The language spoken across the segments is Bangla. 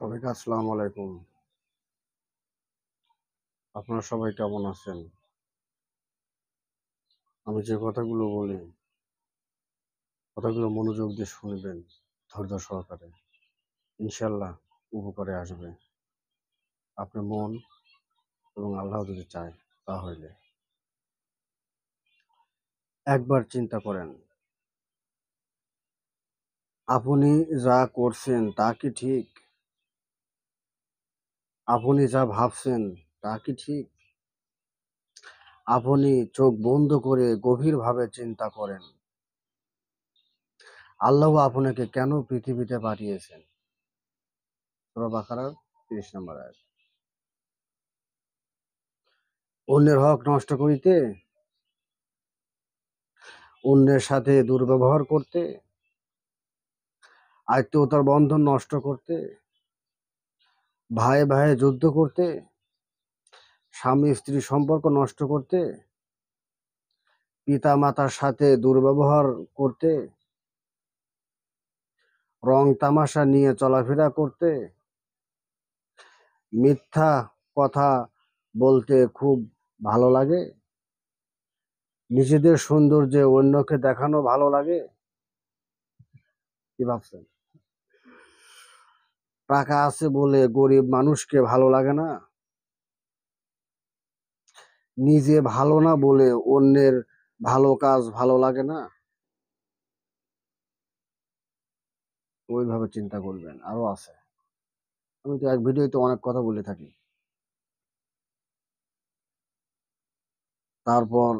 সবাইকে আসসালামু আলাইকুম। আপনারা সবাই কেমন আছেন? আমি যে কথাগুলো বলি, কথাগুলো মনোযোগ দিয়ে শুনবেন, ধৈর্য সহকারে। ইনশাল্লাহ উপকারে আসবে। আপনার মন এবং আল্লাহ যদি চায় তাহলে একবার চিন্তা করেন, আপনি যা করছেন তা কি ঠিক? আপনি যা ভাবছেন তা কি ঠিক? আপনি চোখ বন্ধ করে গভীরভাবে চিন্তা করেন, আল্লাহ আপনাকে কেন পৃথিবীতে পাঠিয়েছেন? সূরা বাকারার ৩০ নম্বর আয়াত। অন্যের হক নষ্ট করিতে, অন্যের সাথে দুর্ব্যবহার করতে, আত্মীয়তার বন্ধন নষ্ট করতে, ভাইয়ে ভাইয়ে যুদ্ধ করতে, স্বামী স্ত্রী সম্পর্ক নষ্ট করতে, পিতা মাতার সাথে দুর্ব্যবহার করতে, রং তামাশা নিয়ে চলাফেরা করতে, মিথ্যা কথা বলতে খুব ভালো লাগে, নিজেদের সৌন্দর্যে অন্যকে দেখানো ভালো লাগে। কি ভাবছেন? টাকা আছে বলে গরিব মানুষকে ভালো লাগে না, নিজে ভালো না বলে অন্যের ভালো কাজ ভালো লাগে না। ওইভাবে চিন্তা করবেন। আরো আছে, আমি তো এক ভিডিওতে অনেক কথা বলে থাকি। তারপর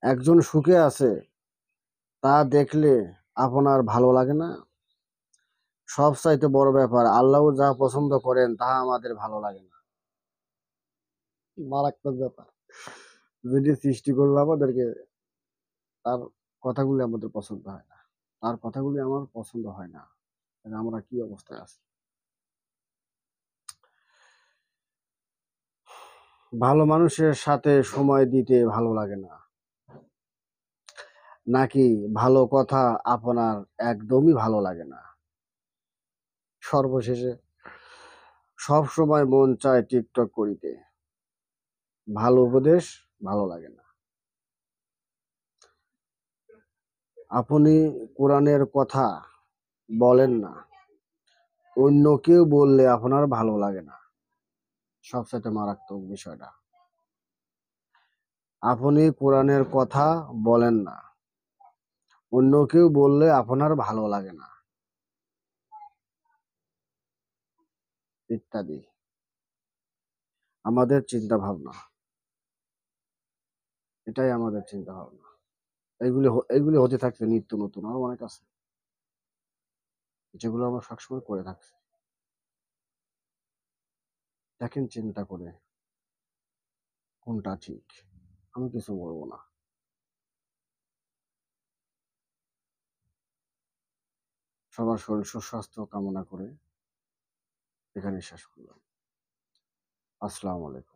একজন সুখে আছে, তা দেখলে আপনার ভালো লাগে না? সব চাইতে বড় ব্যাপার, আল্লাহ যা পছন্দ করেন তা আমাদের ভালো লাগে না। মারাত্মক ব্যাপার। যদি সৃষ্টি করবে আমাদেরকে, তার কথাগুলি আমাদের পছন্দ হয় না, তার কথাগুলি আমার পছন্দ হয় না, তাহলে আমরা কি অবস্থায় আছি? ভালো মানুষের সাথে সময় দিতে ভালো লাগে না, নাকি ভালো কথা আপনার একদমই ভালো লাগে না? সর্বশেষে সব সময় মন চায় টিকটক করিতে, ভালো উপদেশ ভালো লাগে না। আপনি কোরআনের কথা বলেন না, অন্য কেউ বললে আপনার ভালো লাগে না। সবচেয়ে মারাত্মক বিষয়টা, আপনি কোরআনের কথা বলেন না, অন্য কেউ বললে আপনার ভালো লাগে না, ইত্যাদি। আমাদের চিন্তা ভাবনা, এটাই আমাদের চিন্তা ভাবনা। এইগুলি হতে থাকছে নিত্য নতুন, আরো অনেক আছে যেগুলো আমরা সবসময় করে থাকছি। দেখেন চিন্তা করে কোনটা ঠিক। আমি কিছু বলবো না। সবার শরীর সুস্বাস্থ্য কামনা করে এখানে শেষ করলাম। আসসালামু আলাইকুম।